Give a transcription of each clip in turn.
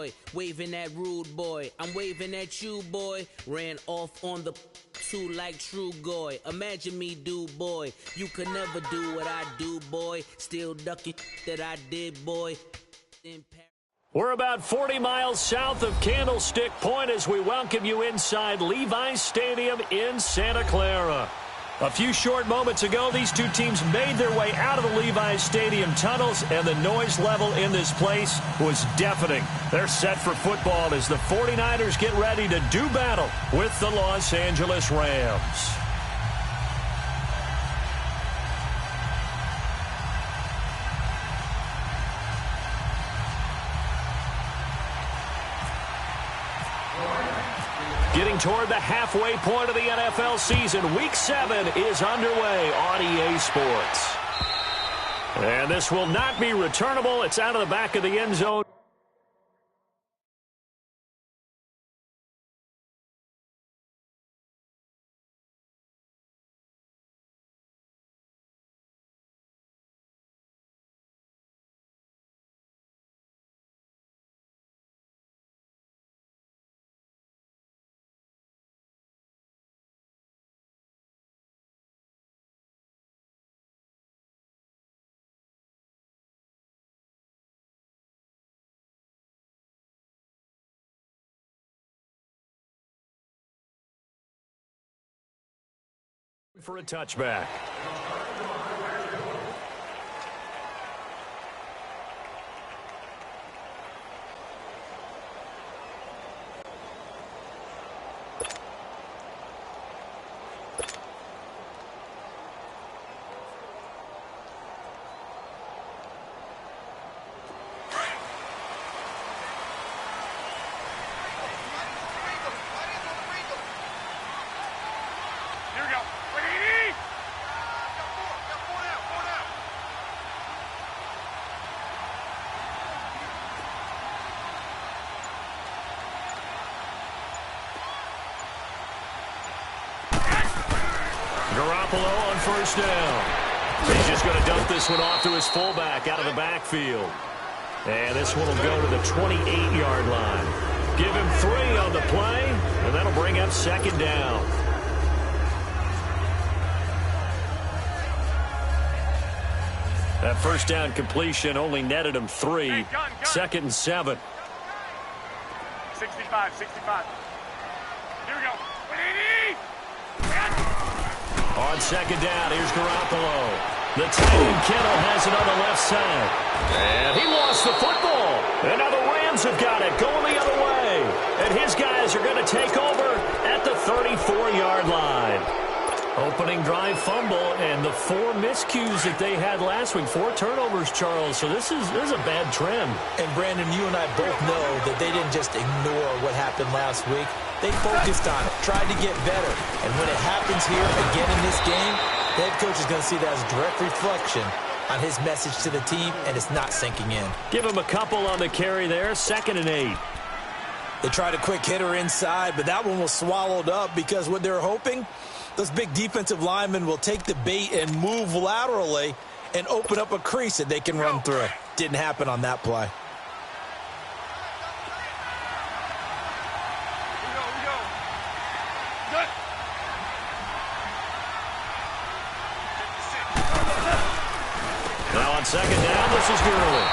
boy, waving at rude boy. I'm waving at you, boy. Ran off on the two like true goy. Imagine me, do boy. You could never do what I do, boy. Still ducking that I did, boy. We're about 40 miles south of Candlestick Point as we welcome you inside Levi's Stadium in Santa Clara. A few short moments ago, these two teams made their way out of the Levi's Stadium tunnels, and the noise level in this place was deafening. They're set for football as the 49ers get ready to do battle with the Los Angeles Rams. Getting toward the halfway point of the NFL season, Week 7 is underway on EA Sports. And this will not be returnable. It's out of the back of the end zone. For a touchback. Garoppolo on first down. He's just going to dump this one off to his fullback out of the backfield. And this one will go to the 28-yard line. Give him 3 on the play, and that'll bring up second down. That first down completion only netted him 3. Second and 7. 65. Here we go. On second down, here's Garoppolo. The tight end Kittle has it on the left side. And he lost the football. And now the Rams have got it going the other way. And his guys are going to take over at the 34-yard line. Opening drive fumble and the 4 miscues that they had last week. 4 turnovers, Charles. So this is a bad trend. And, Brandon, you and I both know that they didn't just ignore what happened last week. They focused on it, tried to get better. And when it happens here again in this game, the head coach is going to see that as a direct reflection on his message to the team, and it's not sinking in. Give him a couple on the carry there. 2nd and 8. They tried a quick hitter inside, but that one was swallowed up because what they're hoping, those big defensive linemen will take the bait and move laterally and open up a crease that they can run through. Didn't happen on that play. Now on second down, this is Gurley.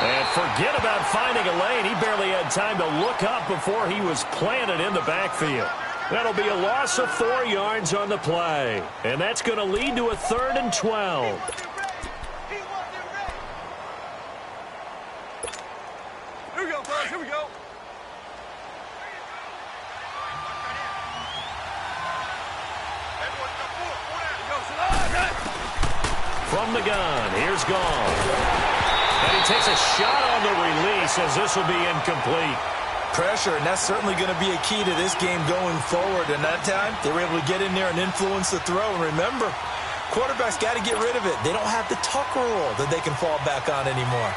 And forget about finding a lane. He barely had time to look up before he was planted in the backfield. That'll be a loss of 4 yards on the play. And that's going to lead to a 3rd and 12. Here we go, fellas. Here we go. From the gun, here's Gone. And he takes a shot on the release as this will be incomplete. Pressure, and that's certainly going to be a key to this game going forward. And that time, they were able to get in there and influence the throw. And remember, quarterbacks got to get rid of it. They don't have the tuck rule that they can fall back on anymore.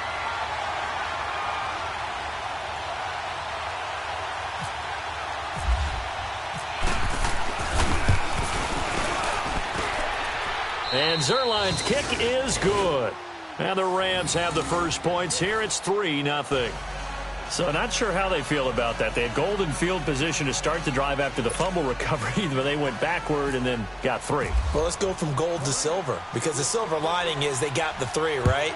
And Zerline's kick is good. And the Rams have the first points here. It's 3-0. So not sure how they feel about that. They had golden field position to start the drive after the fumble recovery, but they went backward and then got 3. Well, let's go from gold to silver, because the silver lining is they got the 3, right?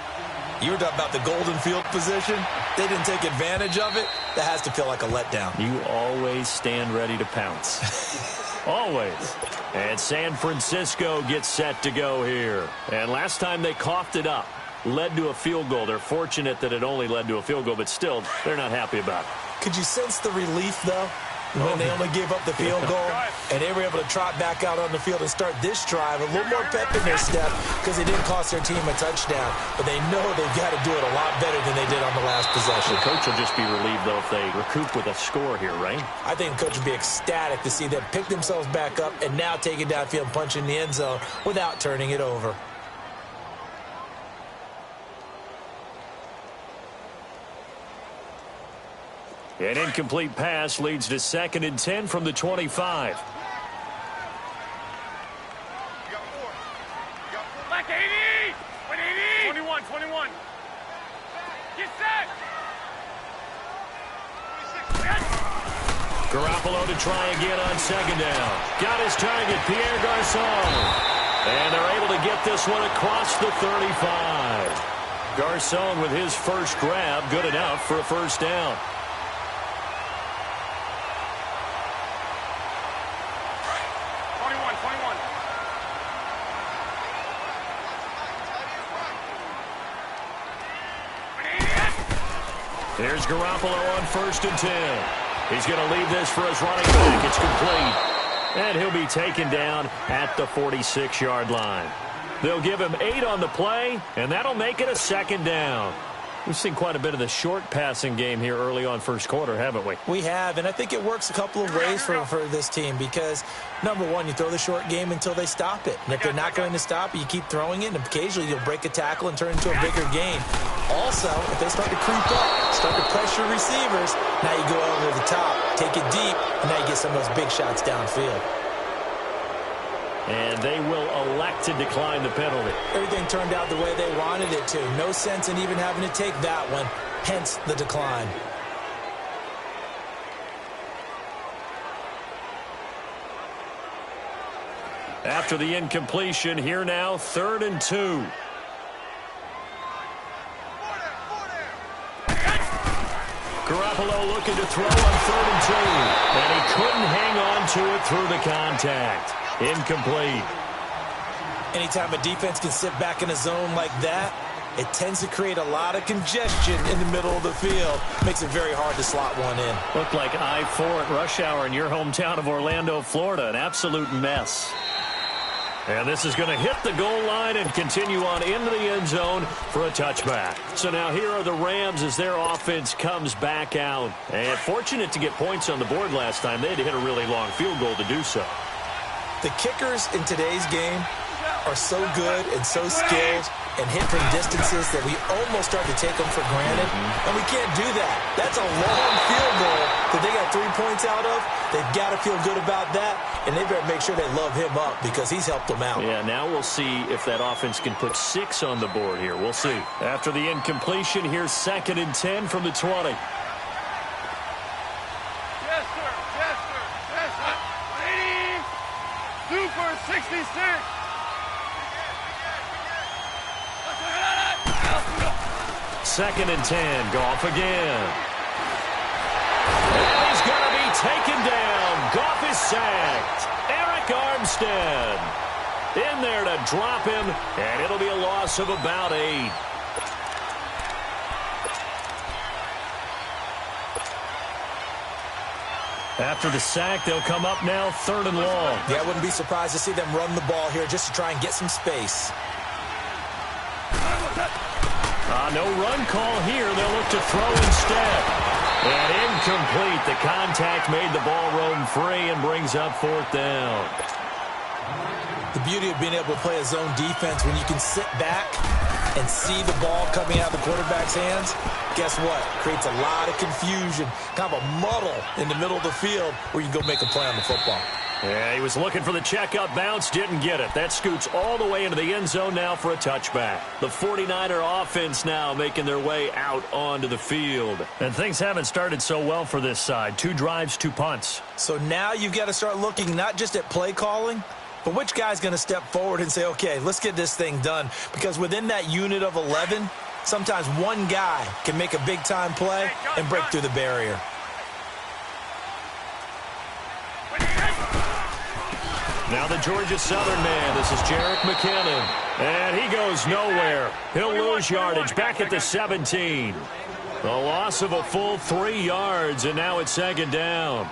You were talking about the golden field position. They didn't take advantage of it. That has to feel like a letdown. You always stand ready to pounce. Always. And San Francisco gets set to go here. And last time they coughed it up, led to a field goal. They're fortunate that it only led to a field goal, but still, they're not happy about it. Could you sense the relief, though, when they only gave up the field goal and they were able to trot back out on the field and start this drive a little more pep in their step because they didn't cost their team a touchdown, but they know they've got to do it a lot better than they did on the last possession. The coach will just be relieved, though, if they recoup with a score here, right? I think the coach would be ecstatic to see them pick themselves back up and now take it downfield and punch in the end zone without turning it over. An incomplete pass leads to 2nd and 10 from the 25. Back 80! 21, 21. Get set! Garoppolo to try again on 2nd down. Got his target, Pierre Garçon. And they're able to get this one across the 35. Garçon with his first grab, good enough for a first down. Here's Garoppolo on 1st and 10. He's going to leave this for his running back. It's complete. And he'll be taken down at the 46-yard line. They'll give him 8 on the play, and that'll make it a 2nd down. We've seen quite a bit of the short passing game here early on first quarter, haven't we? We have, and I think it works a couple of ways for this team because, number one, you throw the short game until they stop it. And if they're not going to stop it, you keep throwing it, and occasionally you'll break a tackle and turn into a bigger game. Also, if they start to creep up, start to pressure receivers, now you go over the top, take it deep, and now you get some of those big shots downfield. And they will elect to decline the penalty. Everything turned out the way they wanted it to. No sense in even having to take that one, hence the decline. After the incompletion, here now, 3rd and 2. Garoppolo looking to throw on 3rd and 2. And he couldn't hang on to it through the contact. Incomplete. Anytime a defense can sit back in a zone like that, it tends to create a lot of congestion in the middle of the field. Makes it very hard to slot one in. Looked like I-4 at rush hour in your hometown of Orlando, Florida. An absolute mess. And this is going to hit the goal line and continue on into the end zone for a touchback. So now here are the Rams as their offense comes back out. And fortunate to get points on the board last time. They had to hit a really long field goal to do so. The kickers in today's game are so good and so skilled and hit from distances that we almost start to take them for granted. And we can't do that. That's a long field goal that they got 3 points out of. They've got to feel good about that, and they better make sure they love him up because he's helped them out. Yeah, now we'll see if that offense can put 6 on the board here. We'll see. After the incompletion, here's 2nd and 10 from the 20. Yes, sir. Yes, sir. Yes, sir. 80. Super 66. 2nd and 10. Goff again. And he's going to be taken down. Goff is sacked. Eric Armstead in there to drop him, and it'll be a loss of about 8. After the sack, they'll come up now 3rd and long. Yeah, I wouldn't be surprised to see them run the ball here just to try and get some space. No run call here. They'll look to throw instead. And incomplete. The contact made the ball roam free and brings up 4th down. The beauty of being able to play a zone defense when you can sit back and see the ball coming out of the quarterback's hands, guess what? Creates a lot of confusion, kind of a muddle in the middle of the field where you can go make a play on the football. Yeah, he was looking for the checkup bounce, didn't get it. That scoots all the way into the end zone now for a touchback. The 49er offense now making their way out onto the field. And things haven't started so well for this side. 2 drives, 2 punts. So now you've got to start looking not just at play calling, but which guy's going to step forward and say, okay, let's get this thing done. Because within that unit of 11, sometimes one guy can make a big-time play and break through the barrier. Now the Georgia Southern man. This is Jerick McKinnon. And he goes nowhere. He'll lose yardage back at the 17. A loss of a full 3 yards, and now it's second down.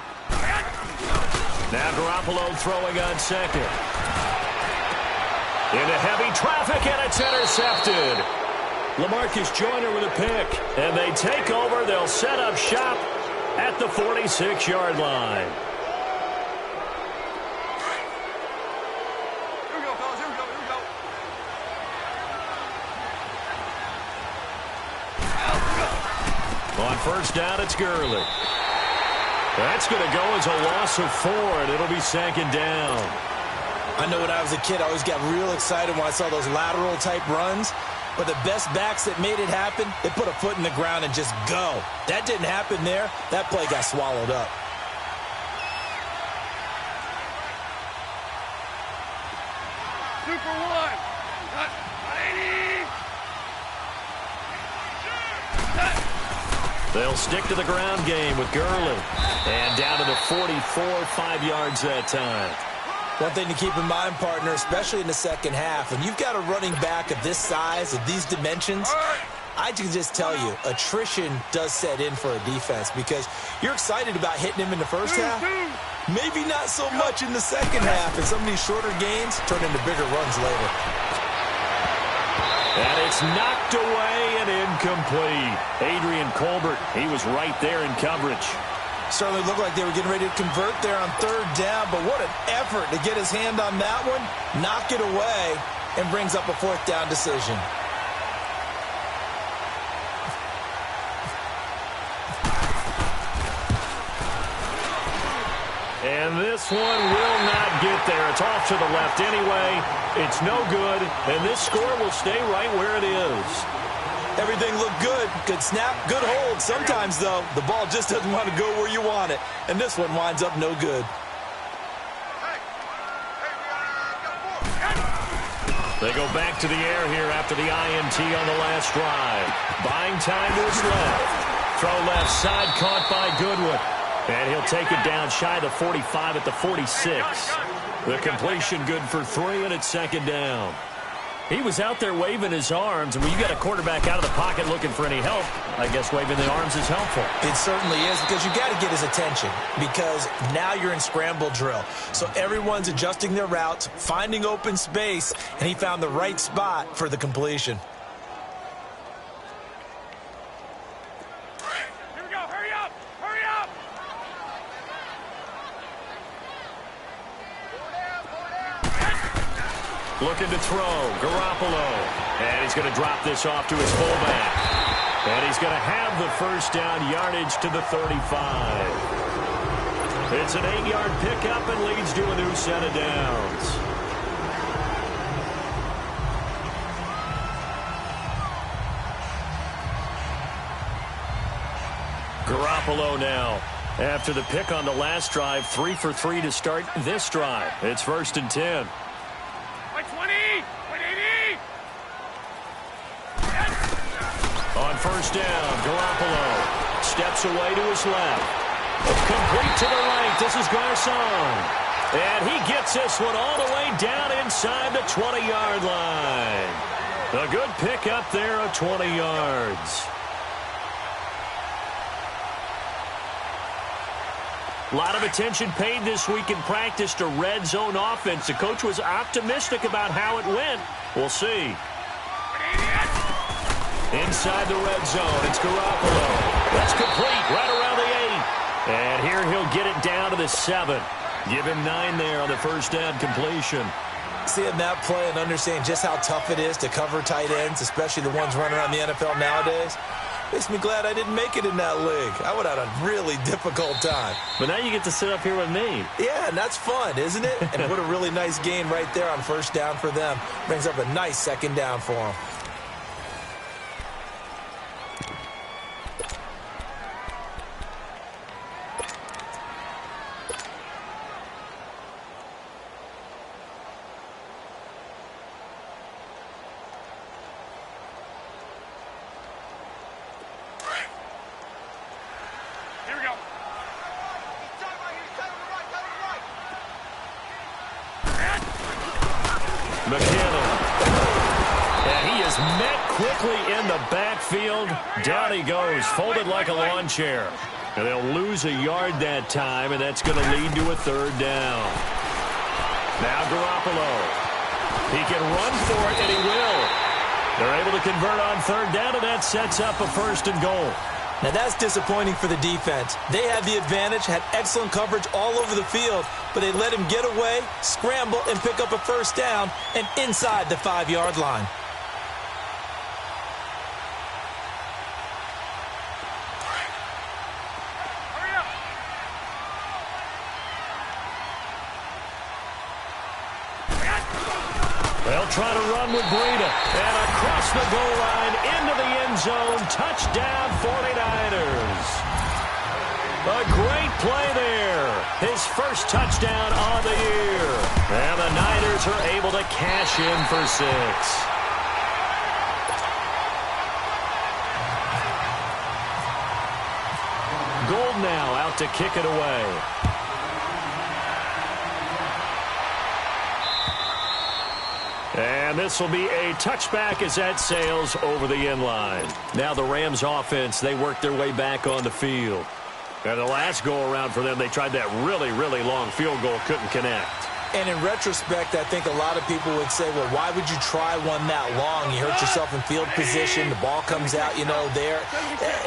Now Garoppolo throwing on second. Into heavy traffic, and it's intercepted. LaMarcus Joyner with a pick. And they take over. They'll set up shop at the 46-yard line. On first down, it's Gurley. That's going to go as a loss of 4, and it'll be second down. I know when I was a kid, I always got real excited when I saw those lateral-type runs. But the best backs that made it happen, they put a foot in the ground and just go. That didn't happen there. That play got swallowed up. Super 1. 180. They'll stick to the ground game with Gurley. And down to the 44, 5 yards that time. One thing to keep in mind, partner, especially in the second half, when you've got a running back of this size, of these dimensions, I can just tell you, attrition does set in for a defense because you're excited about hitting him in the first half. Maybe not so much in the second half, and some of these shorter gains turn into bigger runs later. And it's knocked away and incomplete. Adrian Colbert, he was right there in coverage. Certainly looked like they were getting ready to convert there on third down, but what an effort to get his hand on that one, knock it away, and brings up a fourth down decision. And this one will not get there. It's off to the left anyway. It's no good, and this score will stay right where it is. Everything looked good. Good snap, good hold. Sometimes, though, the ball just doesn't want to go where you want it. And this one winds up no good. They go back to the air here after the INT on the last drive. Buying time to his left. Throw left side, caught by Goodwin. And he'll take it down shy of the 45 at the 46. The completion good for 3, and it's second down. He was out there waving his arms, and when you got a quarterback out of the pocket looking for any help, I guess waving the arms is helpful. It certainly is, because you got to get his attention, because now you're in scramble drill. So everyone's adjusting their routes, finding open space, and he found the right spot for the completion. Here we go. Hurry up. Hurry up. Looking to throw, Garoppolo. And he's going to drop this off to his fullback. And he's going to have the first down, yardage to the 35. It's an 8-yard pickup and leads to a new set of downs. Garoppolo now. After the pick on the last drive, 3 for 3 to start this drive. It's first and 10. 120. 180. On first down, Garoppolo steps away to his left. Complete to the right. This is Garcon. And he gets this one all the way down inside the 20-yard line. A good pick up there of 20 yards. A lot of attention paid this week in practice to red zone offense. The coach was optimistic about how it went. We'll see. Inside the red zone, it's Garoppolo. That's complete right around the 8. And here he'll get it down to the 7. Give him 9 there on the first down completion. Seeing that play and understanding just how tough it is to cover tight ends, especially the ones running around the NFL nowadays, Makes me glad I didn't make it in that league. I would have had a really difficult time. But now you get to sit up here with me. Yeah, and that's fun, isn't it? And put a really nice gain right there on first down for them. Brings up a nice second down for them. Down he goes, folded like a lawn chair. And they'll lose a yard that time, and that's going to lead to a third down. Now Garoppolo. He can run for it, and he will. They're able to convert on third down, and that sets up a first and goal. Now that's disappointing for the defense. They had the advantage, had excellent coverage all over the field, but they let him get away, scramble, and pick up a first down, and inside the 5-yard line. They'll try to run with Breida. And across the goal line, into the end zone. Touchdown, 49ers. A great play there. His first touchdown on the year. And the Niners are able to cash in for 6. Gold now out to kick it away. And this will be a touchback as that sails over the end line. Now the Rams offense, they work their way back on the field. And the last go-around for them, they tried that really, really long field goal, couldn't connect. And in retrospect, I think a lot of people would say, well, why would you try one that long? You hurt yourself in field position. The ball comes out, there.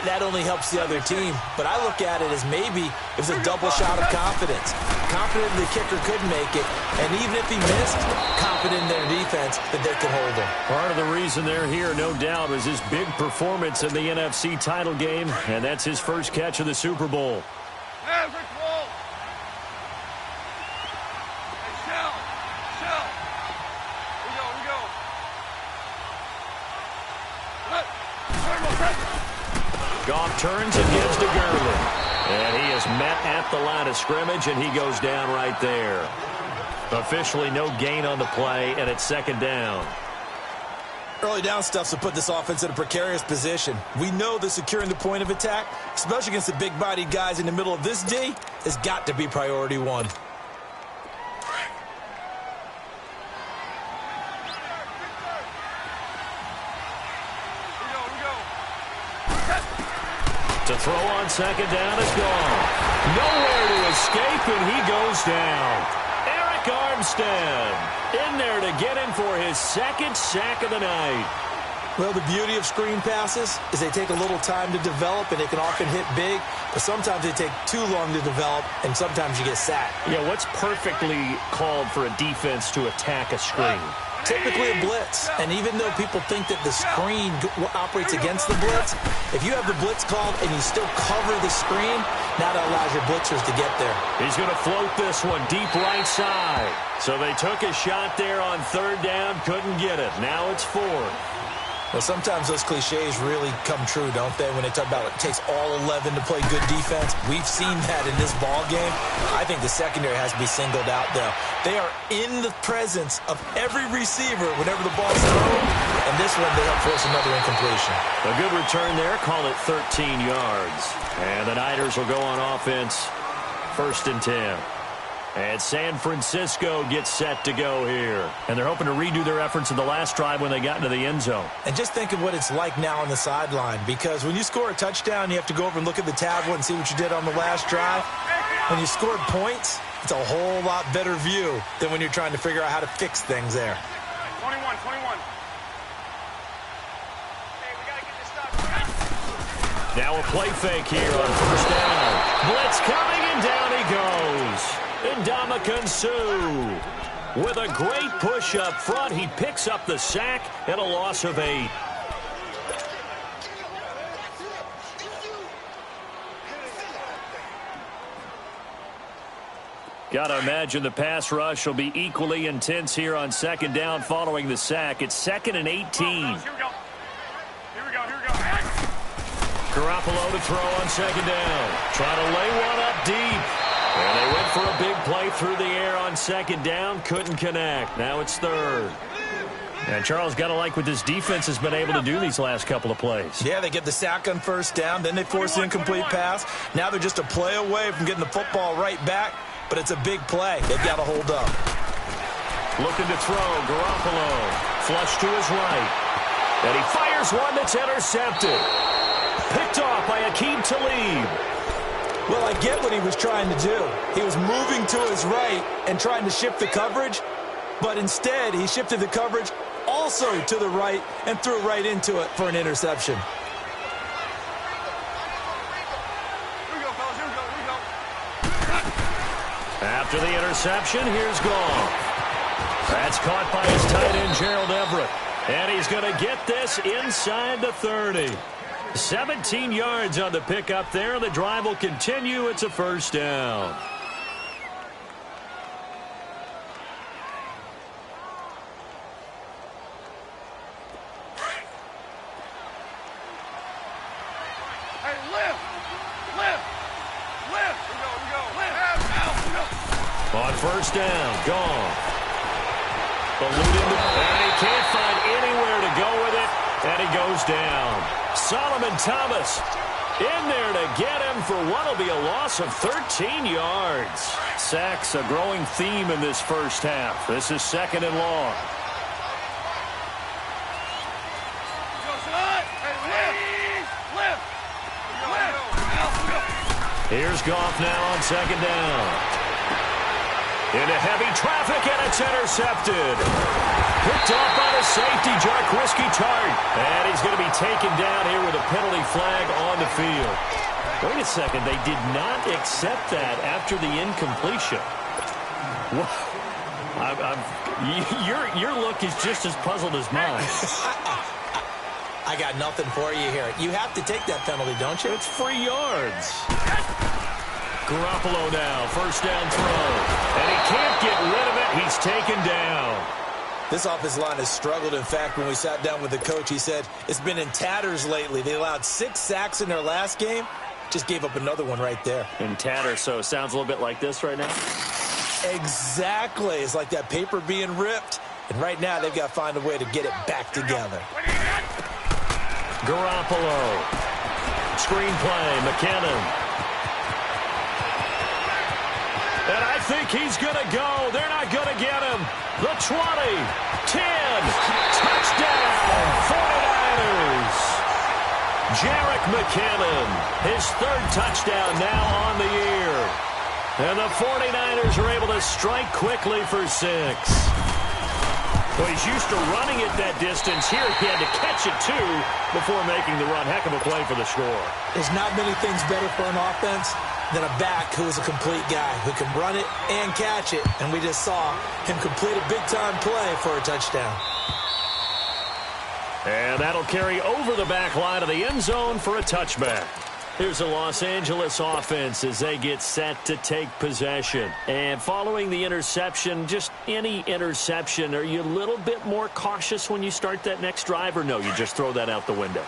That only helps the other team. But I look at it as maybe it was a double shot of confidence. Confident the kicker could make it. And even if he missed, confident in their defense that they could hold him. Part of the reason they're here, no doubt, is his big performance in the NFC title game. And that's his first catch of the Super Bowl. Goff turns and gives to Gurley. And he is met at the line of scrimmage, and he goes down right there. Officially no gain on the play, and it's second down. Early down stuff to put this offense in a precarious position. We know that securing the point of attack, especially against the big-bodied guys in the middle of this D, has got to be priority one. To throw on second down is gone. Nowhere to escape, and he goes down. Eric Armstead in there to get him for his second sack of the night. Well, the beauty of screen passes is they take a little time to develop, and they can often hit big, but sometimes they take too long to develop, and sometimes you get sacked. Yeah, what's perfectly called for a defense to attack a screen? Typically a blitz, and even though people think that the screen operates against the blitz, if you have the blitz called and you still cover the screen, now that allows your blitzers to get there. He's going to float this one deep right side. So they took a shot there on third down, couldn't get it. Now it's 4. Well, sometimes those cliches really come true, don't they, when they talk about it takes all 11 to play good defense. We've seen that in this ball game. I think the secondary has to be singled out, though. They are in the presence of every receiver whenever the ball's thrown, and this one they help force another incompletion. A good return there, call it 13 yards. And the Niners will go on offense, 1st and 10. And San Francisco gets set to go here. And they're hoping to redo their efforts in the last drive when they got into the end zone. And just think of what it's like now on the sideline, because when you score a touchdown, you have to go over and look at the tablet and see what you did on the last drive. When you scored points, it's a whole lot better view than when you're trying to figure out how to fix things there. 21. Now a play fake here on first down. Blitz coming, and down he goes. Ndamukong Suh with a great push up front. He picks up the sack and a loss of 8. Got to imagine the pass rush will be equally intense here on second down following the sack. It's 2nd and 18. Here we go. Garoppolo to throw on second down. Trying to lay one up deep. And they went for a big play through the air on second down. Couldn't connect. Now it's 3rd. And Charles, got to like what this defense has been able to do these last couple of plays. Yeah, they get the sack on first down. Then they force the incomplete pass. Now they're just a play away from getting the football right back. But it's a big play. They've got to hold up. Looking to throw. Garoppolo. Flush to his right. And he fires one that's intercepted. Picked off by Akeem Talib. Well, I get what he was trying to do. He was moving to his right and trying to shift the coverage. But instead, he shifted the coverage also to the right and threw right into it for an interception. After the interception, here's Goff. That's caught by his tight end, Gerald Everett. And he's going to get this inside the 30. 17 yards on the pickup there. The drive will continue. It's a first down. On first down, Goff. And he can't find anywhere to go with it, and he goes down. Solomon Thomas in there to get him for what will be a loss of 13 yards. Sacks a growing theme in this first half. This is 2nd and long. Here's Goff now on second down. Into heavy traffic, and it's intercepted. Picked off by the safety, Jarquiski Tart. And he's going to be taken down here with a penalty flag on the field. Wait a second, they did not accept that after the incompletion. Your look is just as puzzled as mine. I got nothing for you here. You have to take that penalty, don't you? It's 3 yards. Garoppolo now, first down throw. And he can't get rid of it. He's taken down. This offensive line has struggled. In fact, when we sat down with the coach, he said it's been in tatters lately. They allowed 6 sacks in their last game. Just gave up another one right there. In tatters, so it sounds a little bit like this right now? Exactly. It's like that paper being ripped. And right now, they've got to find a way to get it back together. Garoppolo. Screenplay, McKinnon. And I think he's going to go. They're not going to get him. The 20, 10, touchdown, 49ers. Jerick McKinnon, his 3rd touchdown now on the year. And the 49ers are able to strike quickly for 6. Well, he's used to running it that distance. Here he had to catch it, too, before making the run. Heck of a play for the score. There's not many things better for an offense than a back who is a complete guy who can run it and catch it. And we just saw him complete a big-time play for a touchdown. And that'll carry over the back line of the end zone for a touchback. Here's the Los Angeles offense as they get set to take possession. And following the interception, just any interception, are you a little bit more cautious when you start that next drive, or no, you just throw that out the window?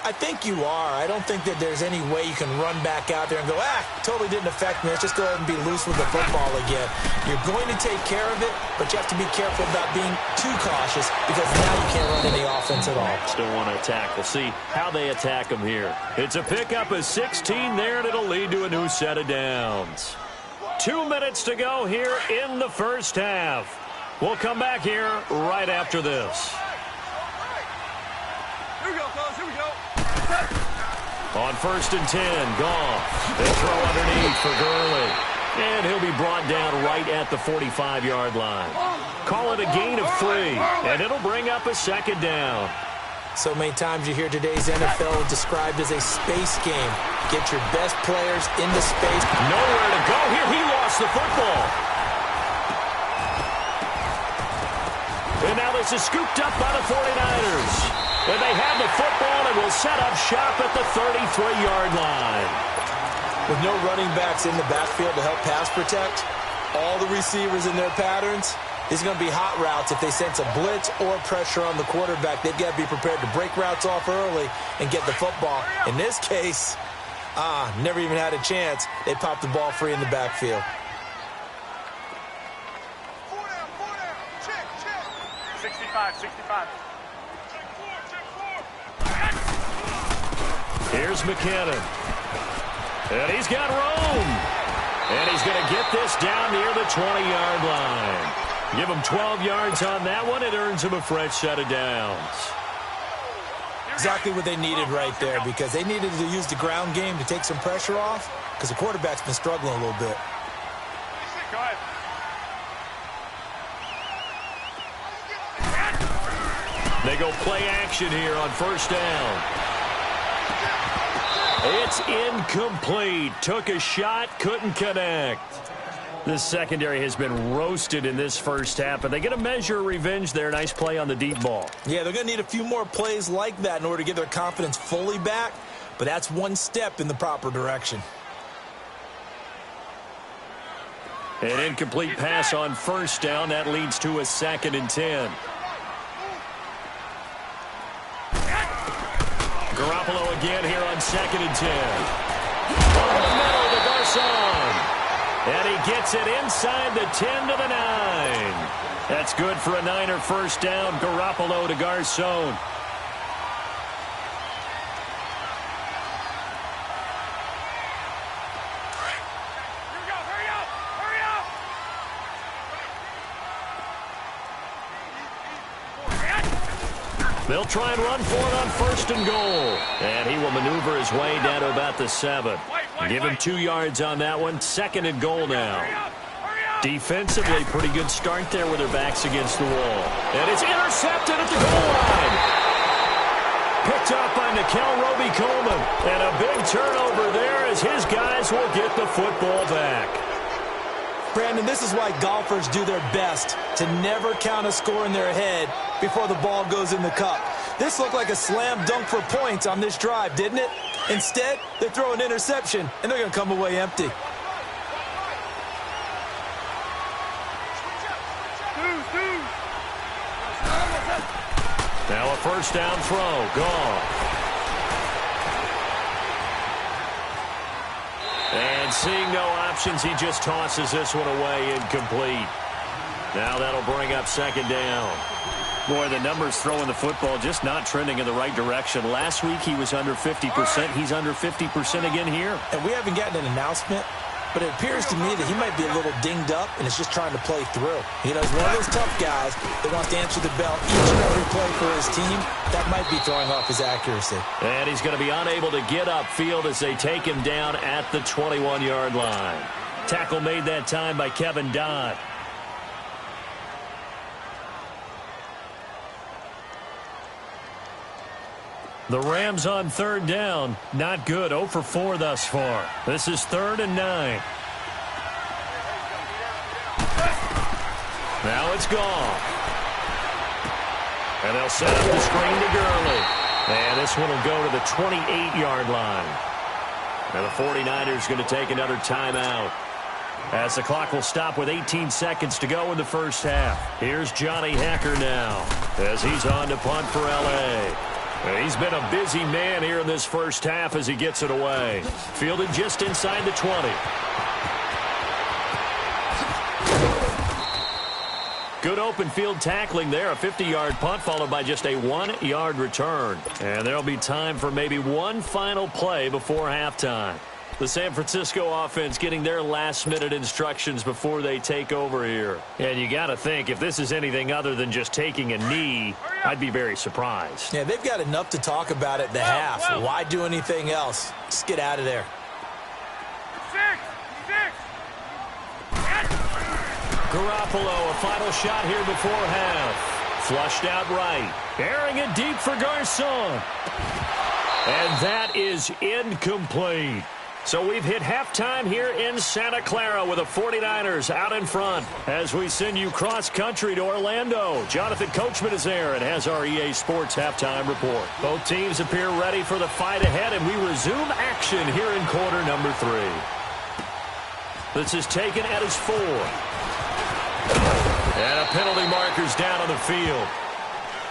I think you are. I don't think that there's any way you can run back out there and go, totally didn't affect me. Let's just go ahead and be loose with the football again. You're going to take care of it, but you have to be careful about being too cautious because now you can't run any offense at all. Still want to attack. We'll see how they attack them here. It's a pickup of 16 there, and it'll lead to a new set of downs. 2 minutes to go here in the first half. We'll come back here right after this. Here we go, fellas. Here we go. On 1st and 10, Goff. They throw underneath for Gurley. And he'll be brought down right at the 45-yard line. Call it a gain of 3, and it'll bring up a 2nd down. So many times you hear today's NFL described as a space game. Get your best players into space. Nowhere to go here. He lost the football. And now this is scooped up by the 49ers. And they have the football and will set up shop at the 33-yard line. With no running backs in the backfield to help pass protect, all the receivers in their patterns. These are going to be hot routes if they sense a blitz or pressure on the quarterback. They've got to be prepared to break routes off early and get the football. In this case, never even had a chance. They popped the ball free in the backfield. 65. Here's McKinnon. And he's got room. And he's going to get this down near the 20-yard line. Give him 12 yards on that one. It earns him a fresh set of downs. Exactly what they needed right there, because they needed to use the ground game to take some pressure off, because the quarterback's been struggling a little bit. Go ahead. They go play action here on first down. It's incomplete. Took a shot, couldn't connect. This secondary has been roasted in this first half, but they get a measure of revenge there. Nice play on the deep ball. Yeah, they're going to need a few more plays like that in order to get their confidence fully back, but that's one step in the proper direction. An incomplete pass on first down. That leads to a 2nd and 10. Garoppolo again here on 2nd and 10. Over the middle to Garcon. And he gets it inside the 10 to the 9. That's good for a Niner first down. Garoppolo to Garcon. They'll try and run for it on 1st and goal. And he will maneuver his way down to about the 7. Give him 2 yards on that one. 2nd and goal now. Defensively, pretty good start there with their backs against the wall. And it's intercepted at the goal line. Picked up by Nikel Roby-Coleman. And a big turnover there as his guys will get the football back. Brandon, this is why golfers do their best to never count a score in their head before the ball goes in the cup. This looked like a slam dunk for points on this drive, didn't it? Instead, they throw an interception, and they're going to come away empty. Now a first down throw. Gone. And seeing no options, he just tosses this one away incomplete. Now that'll bring up 2nd down. Boy, the numbers throwing the football just not trending in the right direction. Last week he was under 50%. He's under 50% again here. And we haven't gotten an announcement, but it appears to me that he might be a little dinged up and is just trying to play through. You know, he's one of those tough guys that wants to answer the bell each and every play for his team. That might be throwing off his accuracy. And he's going to be unable to get upfield as they take him down at the 21-yard line. Tackle made that time by Kevin Dodd. The Rams on 3rd down. Not good. 0 for 4 thus far. This is 3rd and 9. Now it's gone. And they'll set up the screen to Gurley. And this one will go to the 28-yard line. And the 49ers going to take another timeout, as the clock will stop with 18 seconds to go in the first half. Here's Johnny Hacker now, as he's on to punt for L.A. He's been a busy man here in this first half as he gets it away. Fielded just inside the 20. Good open field tackling there. A 50-yard punt followed by just a 1-yard return. And there'll be time for maybe one final play before halftime. The San Francisco offense getting their last-minute instructions before they take over here. And you got to think, if this is anything other than just taking a knee, I'd be very surprised. Yeah, they've got enough to talk about at the half. Why do anything else? Just get out of there. 6. Garoppolo, a final shot here before half. Flushed out right. Airing it deep for Garcon. And that is incomplete. So we've hit halftime here in Santa Clara with the 49ers out in front. As we send you cross-country to Orlando, Jonathan Coachman is there and has our EA Sports halftime report. Both teams appear ready for the fight ahead, and we resume action here in quarter number 3. This is taken at his 4. And a penalty marker's down on the field.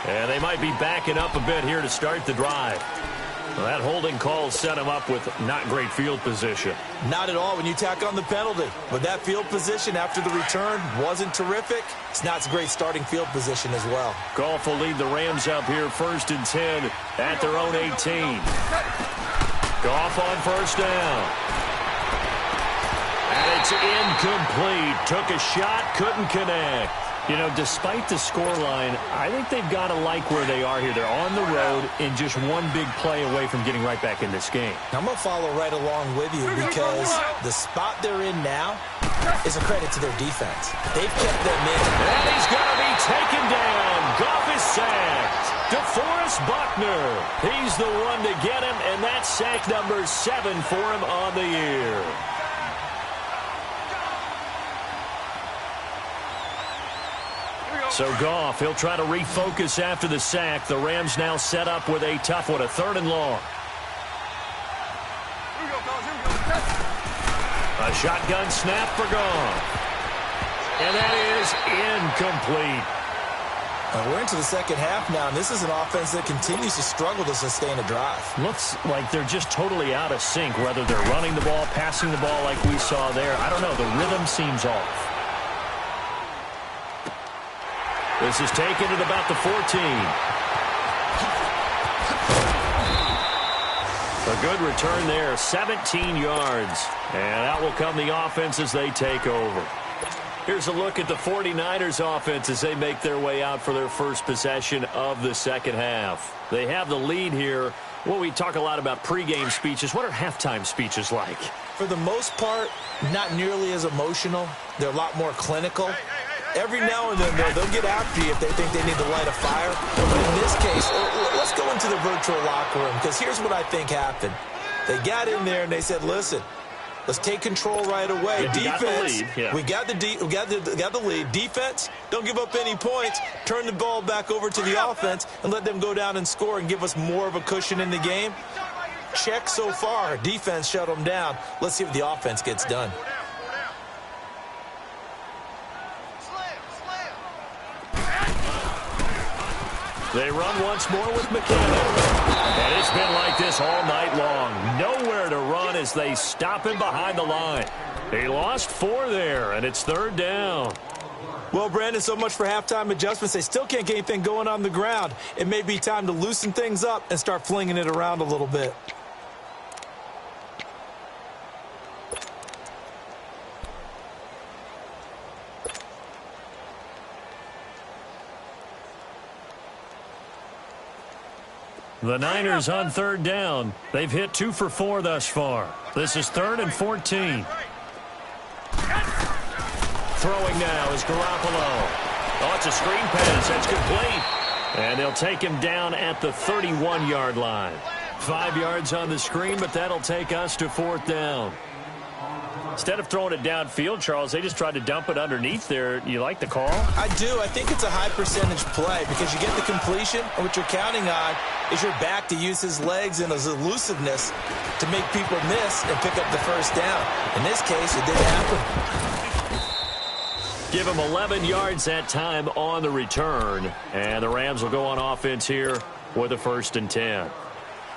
And they might be backing up a bit here to start the drive. Well, that holding call set him up with not great field position. Not at all when you tack on the penalty. But that field position after the return wasn't terrific. It's not a great starting field position as well. Goff will lead the Rams up here 1st and 10 at their own 18. Goff on 1st down. And it's incomplete. Took a shot, couldn't connect. You know, despite the scoreline, I think they've got to like where they are here. They're on the road and just one big play away from getting right back in this game. I'm going to follow right along with you because the spot they're in now is a credit to their defense. They've kept them in. And he's going to be taken down. Goff is sacked. DeForest Buckner. He's the one to get him, and that's sack number 7 for him on the year. So Goff, he'll try to refocus after the sack. The Rams now set up with a tough one, a 3rd and long. A shotgun snap for Goff. And that is incomplete. We're into the second half now, and this is an offense that continues to struggle to sustain a drive. Looks like they're just totally out of sync, whether they're running the ball, passing the ball like we saw there. I don't know. The rhythm seems off. This is taken at about the 14. A good return there, 17 yards. And out will come the offense as they take over. Here's a look at the 49ers offense as they make their way out for their first possession of the second half. They have the lead here. Well, we talk a lot about pregame speeches. What are halftime speeches like? For the most part, not nearly as emotional. They're a lot more clinical. Every now and then, they'll get after you if they think they need to light a fire. But in this case, let's go into the virtual locker room, because here's what I think happened. They got in there and they said, listen, let's take control right away. Defense, we got the lead. Defense, don't give up any points. Turn the ball back over to the offense and let them go down and score and give us more of a cushion in the game. Check so far. Defense shut them down. Let's see if the offense gets done. They run once more with McKinnon. And it's been like this all night long. Nowhere to run as they stop him behind the line. He lost 4 there, and it's 3rd down. Well, Brandon, so much for halftime adjustments. They still can't get anything going on the ground. It may be time to loosen things up and start flinging it around a little bit. The Niners on 3rd down. They've hit 2 for 4 thus far. This is 3rd and 14. Throwing now is Garoppolo. Oh, it's a screen pass. That's complete. And they'll take him down at the 31-yard line. 5 yards on the screen, but that'll take us to 4th down. Instead of throwing it downfield, Charles, they just tried to dump it underneath there. You like the call? I do. I think it's a high-percentage play because you get the completion, and what you're counting on is your back to use his legs and his elusiveness to make people miss and pick up the first down. In this case, it didn't happen. Give him 11 yards that time on the return. And the Rams will go on offense here with a 1st and 10.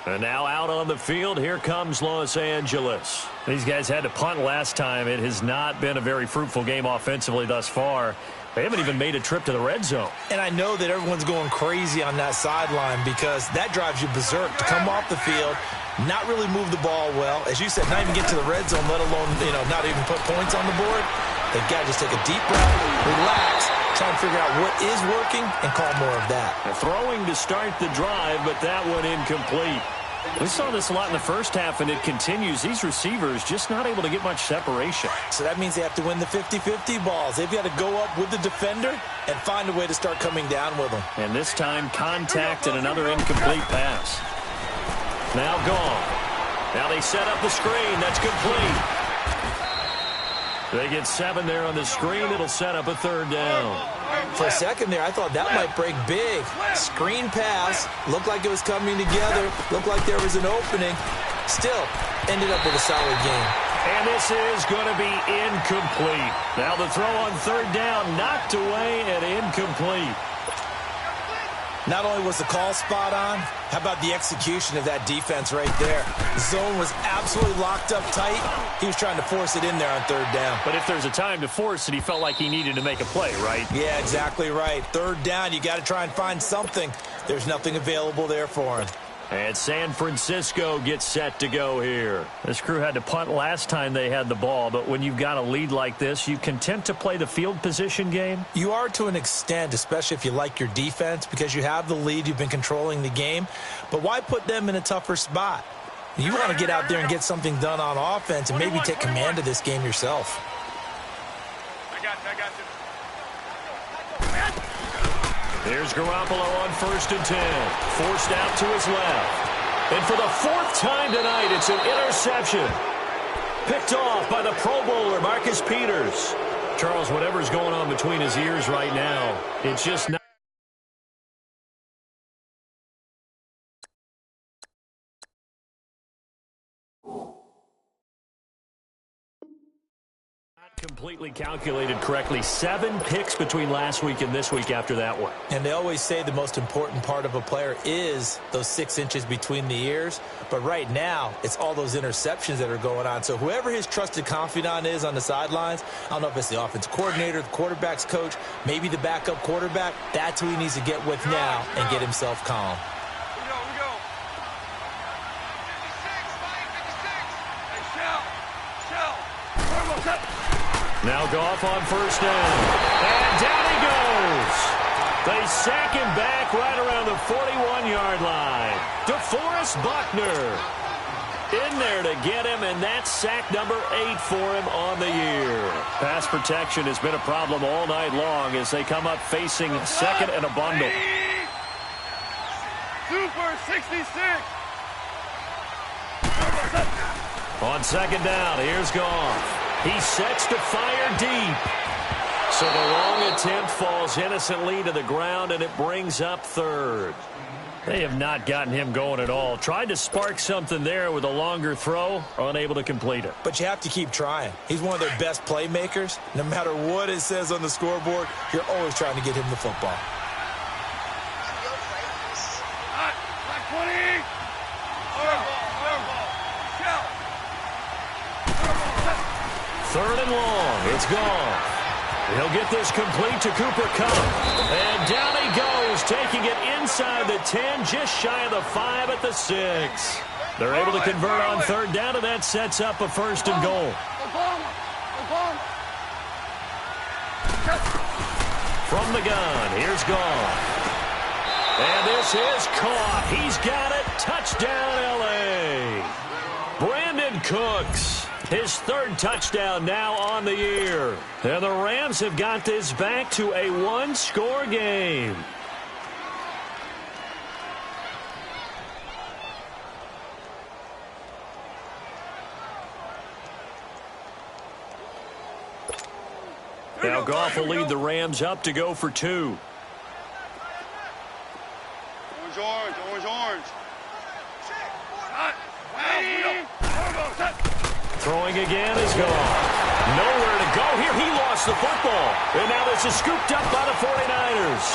And now out on the field, here comes Los Angeles. These guys had to punt last time. It has not been a very fruitful game offensively thus far. They haven't even made a trip to the red zone. And I know that everyone's going crazy on that sideline because that drives you berserk to come off the field, not really move the ball well. As you said, not even get to the red zone, let alone, not even put points on the board. They've got to just take a deep breath, relax, try and figure out what is working and call more of that. They're throwing to start the drive, but that one incomplete. We saw this a lot in the first half, and it continues. These receivers just not able to get much separation. So that means they have to win the 50-50 balls. They've got to go up with the defender and find a way to start coming down with them. And this time, contact and another incomplete pass. Now gone. Now they set up the screen. That's complete. They get 7 there on the screen. It'll set up a 3rd down. For a second there, I thought that might break big. Screen pass. Looked like it was coming together. Looked like there was an opening. Still, ended up with a solid game. And this is going to be incomplete. Now the throw on third down, knocked away and incomplete. Not only was the call spot on, how about the execution of that defense right there? The zone was absolutely locked up tight. He was trying to force it in there on third down. But if there's a time to force it, he felt like he needed to make a play, right? Yeah, exactly right. Third down, you got to try and find something. There's nothing available there for him. And San Francisco gets set to go here. This crew had to punt last time they had the ball, but when you've got a lead like this, you content to play the field position game? You are to an extent, especially if you like your defense, because you have the lead, you've been controlling the game. But why put them in a tougher spot? You want to get out there and get something done on offense and maybe take command of this game yourself. I got you. Here's Garoppolo on 1st and 10. Forced out to his left. And for the 4th time tonight, it's an interception. Picked off by the Pro Bowler, Marcus Peters. Charles, whatever's going on between his ears right now, it's just not completely calculated correctly. 7 picks between last week and this week after that one. And they always say the most important part of a player is those 6 inches between the ears. But right now, it's all those interceptions that are going on. So whoever his trusted confidant is on the sidelines, I don't know if it's the offense coordinator, the quarterback's coach, maybe the backup quarterback, that's who he needs to get with now and get himself calm. We go. 56, hey, Shell. Now Goff on 1st down. And down he goes. They sack him back right around the 41-yard line. DeForest Buckner in there to get him, and that's sack number 8 for him on the year. Pass protection has been a problem all night long as they come up facing second and a bundle. Super 66. On 2nd down, here's Goff. He sets to fire deep. So the long attempt falls innocently to the ground, and it brings up 3rd. They have not gotten him going at all. Tried to spark something there with a longer throw, unable to complete it. But you have to keep trying. He's one of their best playmakers. No matter what it says on the scoreboard, you're always trying to get him the football. Black 20. Third and long. It's gone. He'll get this complete to Cooper Kupp. And down he goes, taking it inside the 10, just shy of the 5 at the 6. They're able to convert on 3rd down, and that sets up a 1st and goal. From the gun, here's Goff. And this is caught. He's got it. Touchdown, L.A. Brandon Cooks. His 3rd touchdown now on the year. And the Rams have got this back to a 1-score game. Now Goff will lead the Rams up to go for 2. Orange. Throwing again is gone. Nowhere to go here. He lost the football. And now this is scooped up by the 49ers.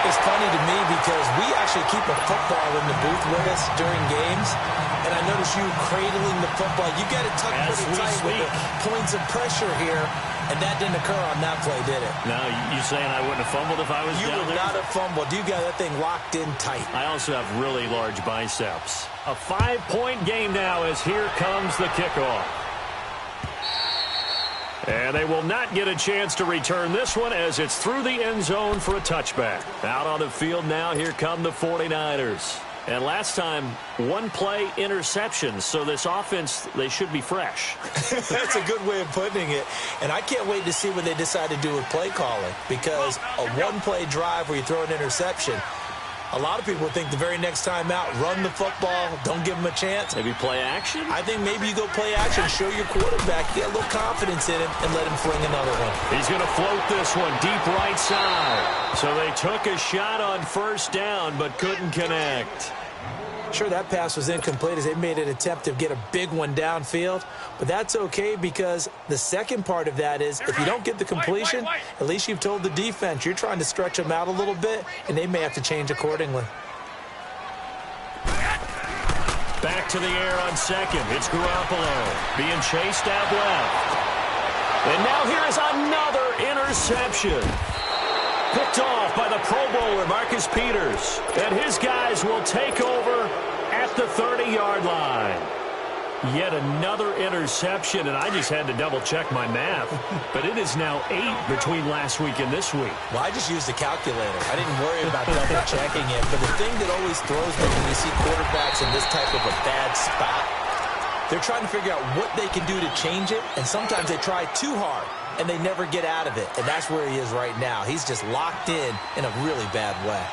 It's funny to me because we actually keep a football in the booth with us during games. And I notice you cradling the football. You got it tucked pretty tight with the points of pressure here. And that didn't occur on that play, did it? Now, you saying I wouldn't have fumbled if I was down there? You would not have fumbled. You got that thing locked in tight. I also have really large biceps. A 5-point game now as here comes the kickoff. And they will not get a chance to return this one as it's through the end zone for a touchback. Out on the field now, here come the 49ers. And last time, 1-play interceptions, so this offense, they should be fresh. That's a good way of putting it. And I can't wait to see what they decide to do with play calling, because a 1-play drive where you throw an interception, a lot of people think the very next time out, run the football, don't give them a chance. Maybe play action? I think maybe you go play action, show your quarterback, get a little confidence in him, and let him fling another one. He's going to float this one deep right side. So they took a shot on 1st down, but couldn't connect. Sure, that pass was incomplete as they made an attempt to get a big one downfield, but that's okay because the second part of that is if you don't get the completion, at least you've told the defense you're trying to stretch them out a little bit, and they may have to change accordingly. Back to the air on second. It's Garoppolo being chased out left. And now here is another interception. Picked off by the Pro Bowler, Marcus Peters. And his guys will take over at the 30-yard line. Yet another interception, and I just had to double-check my math. But it is now 8 between last week and this week. Well, I just used the calculator. I didn't worry about double-checking it. But the thing that always throws me when you see quarterbacks in this type of a bad spot, they're trying to figure out what they can do to change it, and sometimes they try too hard, and they never get out of it. And that's where he is right now. He's just locked in a really bad way.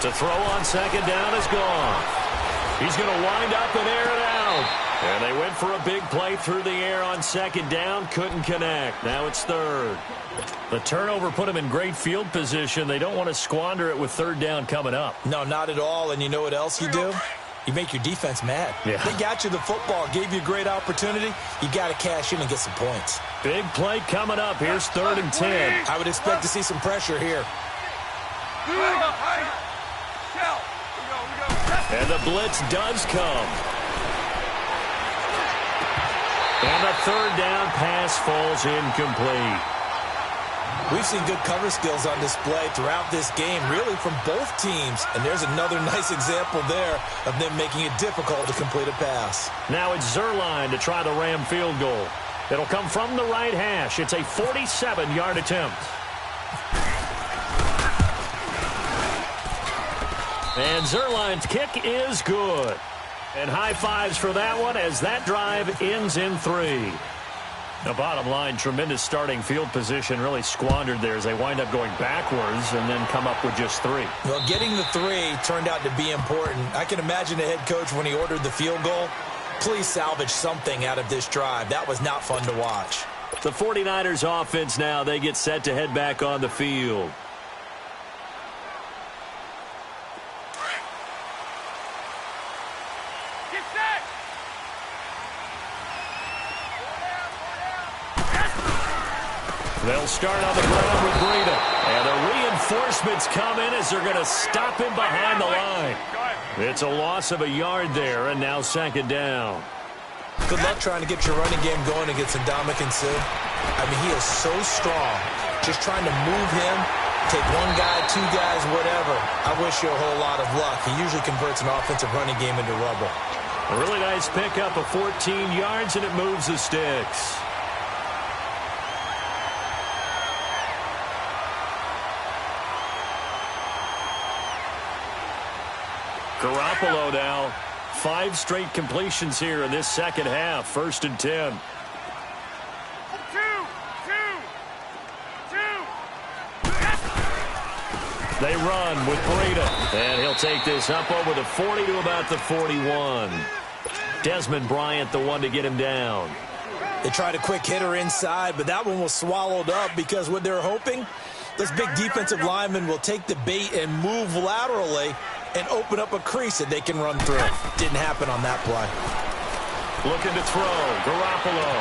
To throw on second down is gone. He's going to wind up and air it out. And they went for a big play through the air on second down. Couldn't connect. Now it's third. The turnover put them in great field position. They don't want to squander it with third down coming up. No, not at all. And you know what else you do? You make your defense mad. Yeah. They got you the football, gave you a great opportunity. You got to cash in and get some points. Big play coming up. Here's 3rd and 10. I would expect to see some pressure here. And the blitz does come. And the third down pass falls incomplete. We've seen good cover skills on display throughout this game, really from both teams. And there's another nice example there of them making it difficult to complete a pass. Now it's Zerline to try the Ram field goal. It'll come from the right hash. It's a 47-yard attempt. And Zerline's kick is good. And high fives for that one as that drive ends in 3. The bottom line, tremendous starting field position, really squandered there as they wind up going backwards and then come up with just 3. Well, getting the 3 turned out to be important. I can imagine the head coach when he ordered the field goal. Please salvage something out of this drive. That was not fun to watch. The 49ers offense now, they get set to head back on the field. They'll start on the ground with Breida. And the reinforcements come in as they're going to stop him behind the line. It's a loss of a yard there, and now 2nd down. Good luck trying to get your running game going against Ndamukong Suh. I mean, he is so strong. Just trying to move him, take one guy, 2 guys, whatever. I wish you a whole lot of luck. He usually converts an offensive running game into rubble. A really nice pickup of 14 yards, and it moves the sticks. Garoppolo now. 5 straight completions here in this second half. 1st and 10. 2. They run with Breida. And he'll take this up over the 40 to about the 41. Desmond Bryant, the one to get him down. They tried a quick hitter inside, but that one was swallowed up because what they're hoping, this big defensive lineman will take the bait and move laterally and open up a crease that they can run through. Didn't happen on that play. Looking to throw. Garoppolo.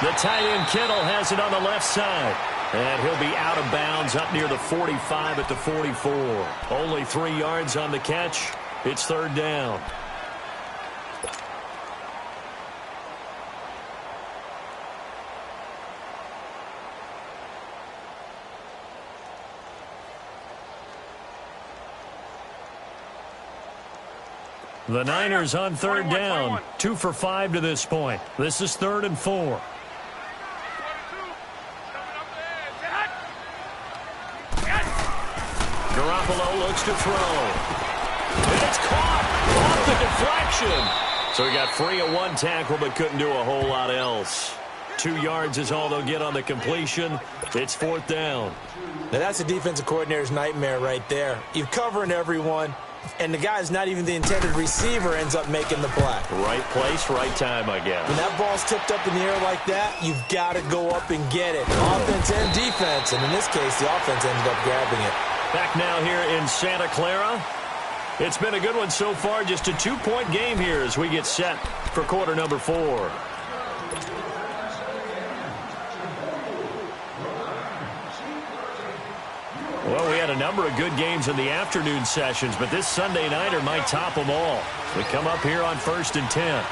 The tight end Kittle has it on the left side. And he'll be out of bounds up near the 45 at the 44. Only 3 yards on the catch. It's 3rd down. The Niners on 3rd down. 2 for 5 to this point. This is 3rd and 4. Garoppolo looks to throw. And it's caught off the deflection. So he got free of 1 tackle but couldn't do a whole lot else. 2 yards is all they'll get on the completion. It's 4th down. Now that's a defensive coordinator's nightmare right there. You're covering everyone. And the guy's not even the intended receiver ends up making the play. Right place, right time, I guess. When that ball's tipped up in the air like that, you've got to go up and get it. Offense and defense. And in this case, the offense ended up grabbing it. Back now here in Santa Clara. It's been a good one so far. Just a 2-point game here as we get set for quarter number 4. Well, we had a number of good games in the afternoon sessions, but this Sunday nighter might top them all. We come up here on 1st and 10.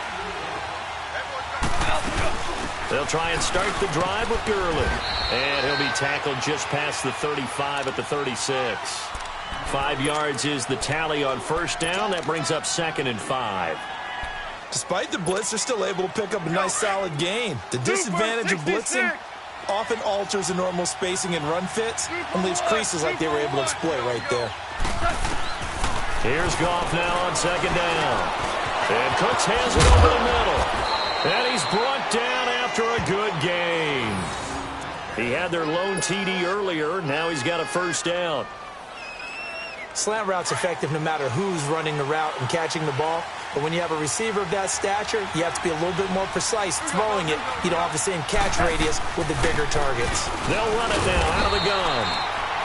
They'll try and start the drive with Gurley. And he'll be tackled just past the 35 at the 36. 5 yards is the tally on first down. That brings up 2nd and 5. Despite the blitz, they're still able to pick up a nice, solid gain. The disadvantage of blitzing often alters the normal spacing and run fits and leaves creases like they were able to exploit right there. Here's Goff now on 2nd down. And Cooks has it over the middle. And he's brought down after a good game. He had their lone TD earlier. Now he's got a first down. Slant route's effective no matter who's running the route and catching the ball. But when you have a receiver of that stature, you have to be a little bit more precise throwing it. You don't have the same catch radius with the bigger targets. They'll run it now out of the gun.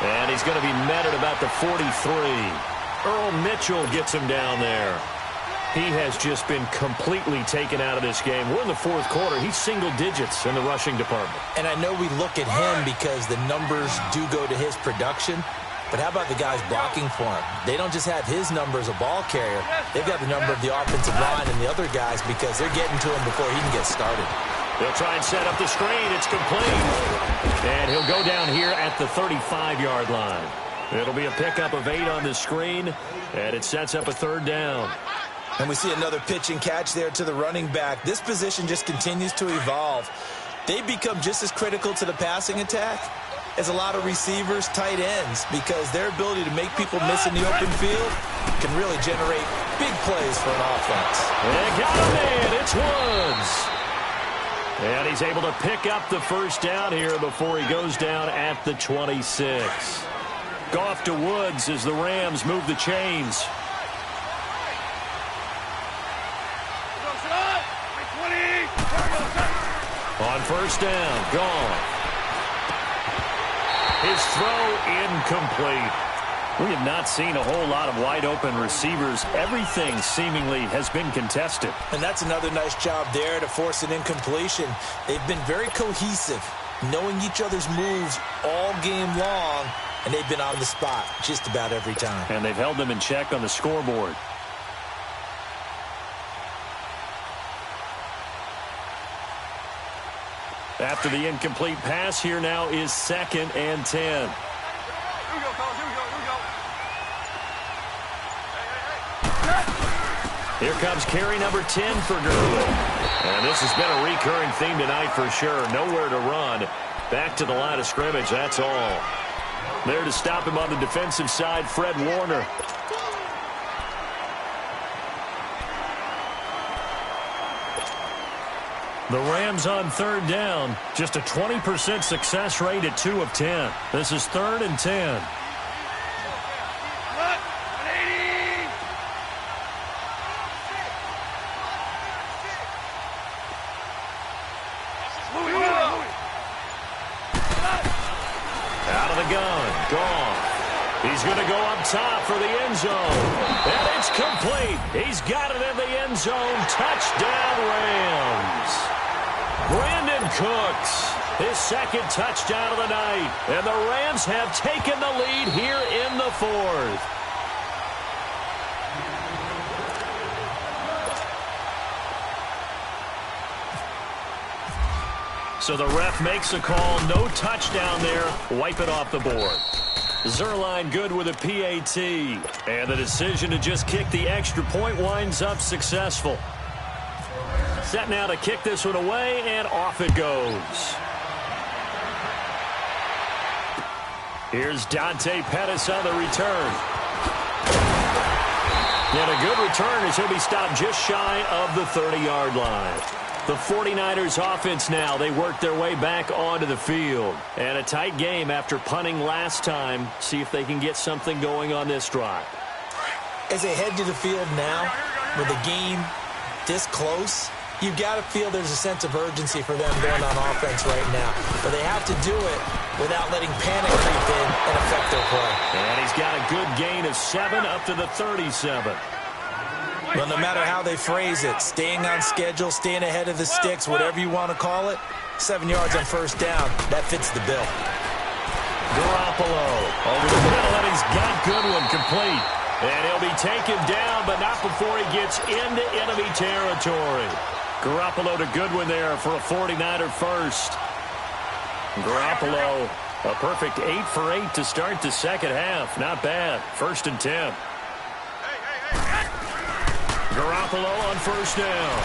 And he's going to be met at about the 43. Earl Mitchell gets him down there. He has just been completely taken out of this game. We're in the 4th quarter. He's single digits in the rushing department. And I know we look at him because the numbers do go to his production. But how about the guys blocking for him? They don't just have his number as a ball carrier. They've got the number of the offensive line and the other guys because they're getting to him before he can get started. They'll try and set up the screen. It's complete. And he'll go down here at the 35-yard line. It'll be a pickup of 8 on the screen, and it sets up a 3rd down. And we see another pitch and catch there to the running back. This position just continues to evolve. They become just as critical to the passing attack as a lot of receivers, tight ends, because their ability to make people miss in the open field can really generate big plays for an offense. And got him in. It's Woods. And he's able to pick up the first down here before he goes down at the 26. Goff to Woods as the Rams move the chains. On first down, Goff. His throw incomplete. We have not seen a whole lot of wide-open receivers. Everything seemingly has been contested. And that's another nice job there to force an incompletion. They've been very cohesive, knowing each other's moves all game long, and they've been on the spot just about every time. And they've held them in check on the scoreboard. After the incomplete pass, here now is 2nd and 10. Here we go, fellas. Here we go. Here comes carry number 10 for Gurley. And this has been a recurring theme tonight for sure. Nowhere to run. Back to the line of scrimmage, that's all. There to stop him on the defensive side, Fred Warner. The Rams on 3rd down. Just a 20% success rate at 2 of 10. This is 3rd and 10. Out of the gun. Goff. He's going to go up top for the end zone. And it's complete. He's got it in the end zone. Touchdown, Rams. Brandon Cooks, his 2nd touchdown of the night. And the Rams have taken the lead here in the 4th. So the ref makes a call. No touchdown there. Wipe it off the board. Zerline good with a PAT. And the decision to just kick the extra point winds up successful. Set now to kick this one away, and off it goes. Here's Dante Pettis on the return. And a good return as he'll be stopped just shy of the 30-yard line. The 49ers offense now, they work their way back onto the field. And a tight game after punting last time. See if they can get something going on this drive. As they head to the field now, with the game this close, you've got to feel there's a sense of urgency for them going on offense right now. But they have to do it without letting panic creep in and affect their play. And he's got a good gain of 7 up to the 37. Well, no matter how they phrase it, staying on schedule, staying ahead of the sticks, whatever you want to call it, 7 yards on first down, that fits the bill. Garoppolo over the middle, and he's got Goodwin complete. And he'll be taken down, but not before he gets into enemy territory. Garoppolo to Goodwin there for a 49er first. Garoppolo, a perfect 8 for 8 to start the second half. Not bad. 1st and 10. Garoppolo on first down.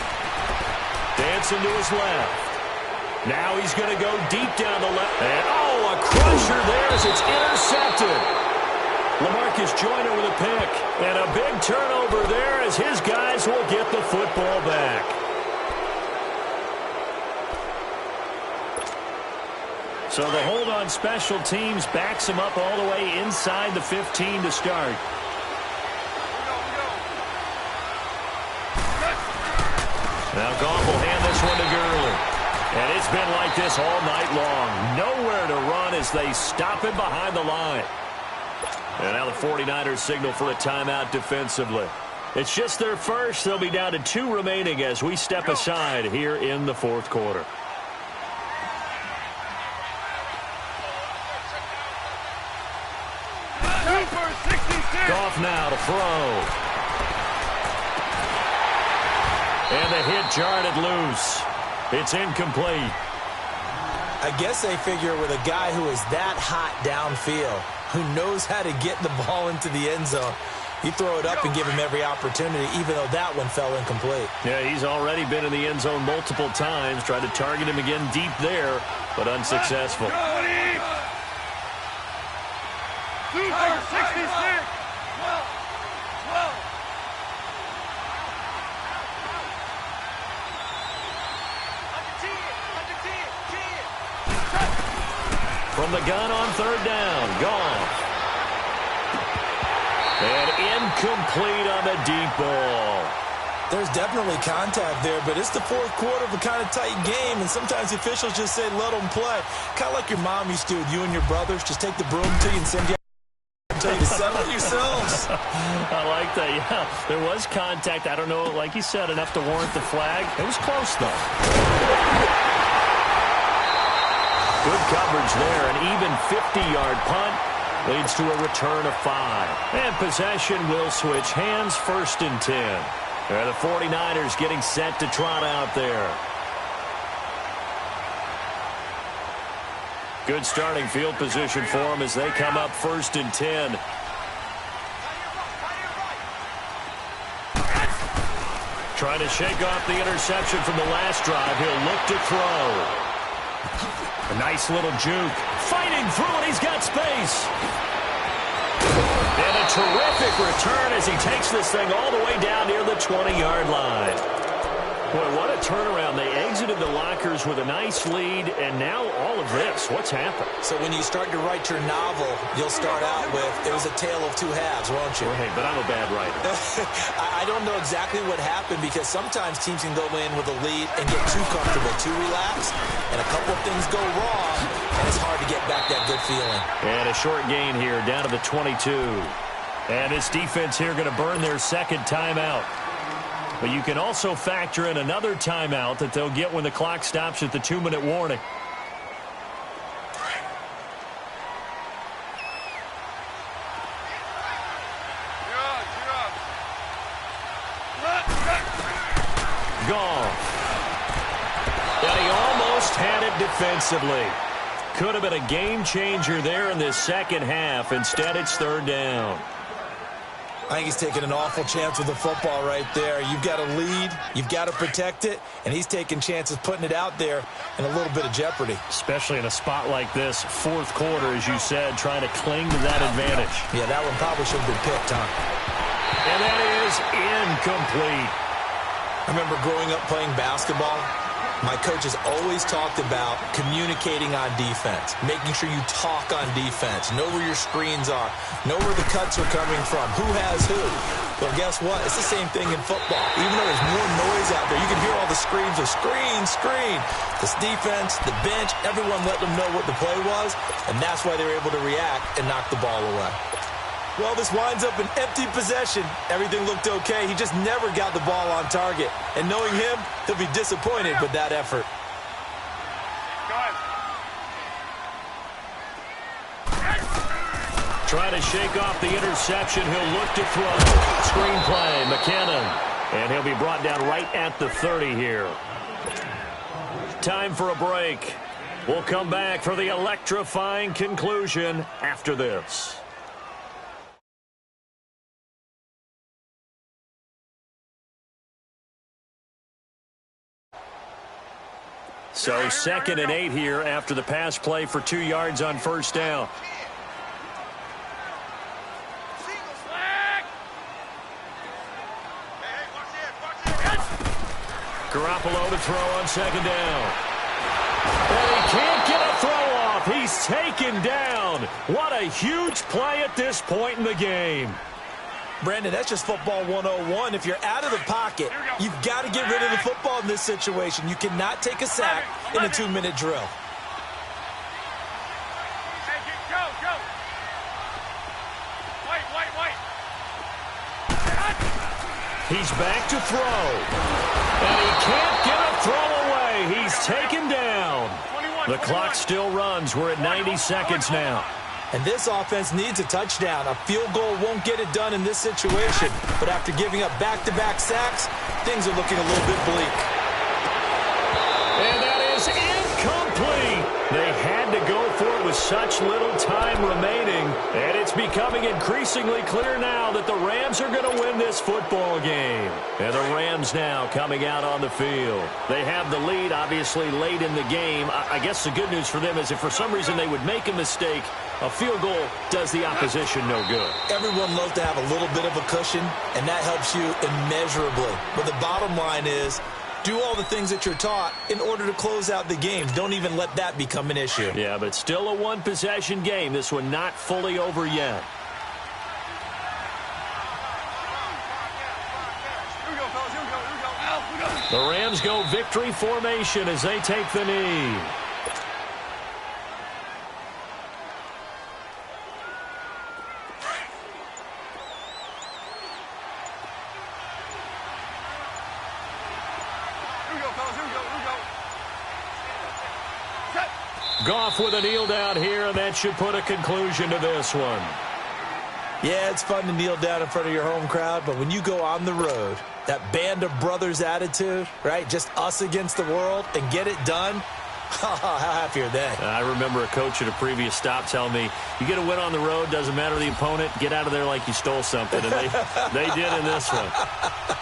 Dancing to his left. Now he's going to go deep down the left. And, a crusher there as it's intercepted. LaMarcus Joyner with a pick. And a big turnover there as his guys will get the football back. So the hold on special teams backs him up all the way inside the 15 to start. Now Goff will hand this one to Gurley. And it's been like this all night long. Nowhere to run as they stop him behind the line. And now the 49ers signal for a timeout defensively. It's just their first. They'll be down to 2 remaining as we step aside here in the 4th quarter. Goff now to throw. And the hit jarred it loose. It's incomplete. I guess they figure with a guy who is that hot downfield, who knows how to get the ball into the end zone, you throw it up and give him every opportunity, even though that one fell incomplete. Yeah, he's already been in the end zone multiple times. Tried to target him again deep there, but unsuccessful. 2 for 66. From the gun on 3rd down, Goff. And incomplete on the deep ball. There's definitely contact there, but it's the 4th quarter of a kind of tight game, and sometimes the officials just say, let them play. Kind of like your mom used to with you and your brothers. Just take the broom to you and send you out until you settle yourselves. I like that, yeah. There was contact. I don't know, like you said, enough to warrant the flag. It was close, though. Good coverage there. An even 50-yard punt leads to a return of 5. And possession will switch hands. 1st and 10. And the 49ers getting set to trot out there. Good starting field position for them as they come up 1st and 10. Trying to shake off the interception from the last drive. He'll look to throw. A nice little juke. Fighting through it. He's got space. And a terrific return as he takes this thing all the way down near the 20-yard line. Boy, what a turnaround. They exited the lockers with a nice lead, and now all of this. What's happened? So when you start to write your novel, you'll start out with, it was a tale of 2 halves, won't you? Right, but I'm a bad writer. I don't know exactly what happened, because sometimes teams can go in with a lead and get too comfortable, too relaxed, and a couple of things go wrong, and it's hard to get back that good feeling. And a short gain here, down to the 22. And this defense here going to burn their 2nd timeout. But you can also factor in another timeout that they'll get when the clock stops at the 2-minute warning. Goff. And he almost had it defensively. Could have been a game changer there in this second half. Instead, it's 3rd down. I think he's taking an awful chance with the football right there. You've got a lead, you've got to protect it, and he's taking chances putting it out there in a little bit of jeopardy. Especially in a spot like this, 4th quarter, as you said, trying to cling to that advantage. Yeah, that one probably should have been picked, huh? And that is incomplete. I remember growing up playing basketball. My coaches always talked about communicating on defense, making sure you talk on defense, know where your screens are, know where the cuts are coming from, who has who. Well, guess what? It's the same thing in football. Even though there's more noise out there, you can hear all the screams of screen, screen. This defense, the bench, everyone let them know what the play was, and that's why they were able to react and knock the ball away. Well, this winds up an empty possession. Everything looked okay. He just never got the ball on target. And knowing him, he'll be disappointed with that effort. Trying to shake off the interception. He'll look to throw. Screenplay, McKinnon. And he'll be brought down right at the 30 here. Time for a break. We'll come back for the electrifying conclusion after this. So 2nd and 8 here after the pass play for 2 yards on first down. Garoppolo to throw on 2nd down. And he can't get a throw off. He's taken down. What a huge play at this point in the game. Brandon, that's just football 101. If you're out of the pocket, you've got to get rid of the football in this situation. You cannot take a sack in a 2-minute drill. Go. Wait. He's back to throw. And he can't get a throw away. He's taken down. The clock still runs. We're at 90 seconds now. And this offense needs a touchdown. A field goal won't get it done in this situation. But after giving up back-to-back sacks, things are looking a little bit bleak. And that is incomplete. They had to go for it with such little time remaining. And it's becoming increasingly clear now that the Rams are going to win this football game. And the Rams now coming out on the field. They have the lead, obviously, late in the game. I guess the good news for them is if for some reason they would make a mistake, a field goal does the opposition no good. Everyone loves to have a little bit of a cushion, and that helps you immeasurably. But the bottom line is, do all the things that you're taught in order to close out the game. Don't even let that become an issue. Yeah, but still a one-possession game. This one not fully over yet. The Rams go victory formation as they take the knee. Goff with a kneel down here, and that should put a conclusion to this one. Yeah, it's fun to kneel down in front of your home crowd, but when you go on the road, that band of brothers attitude, right, just us against the world, and get it done, how happy are they? I remember a coach at a previous stop telling me, you get a win on the road, doesn't matter the opponent, get out of there like you stole something, and they did in this one.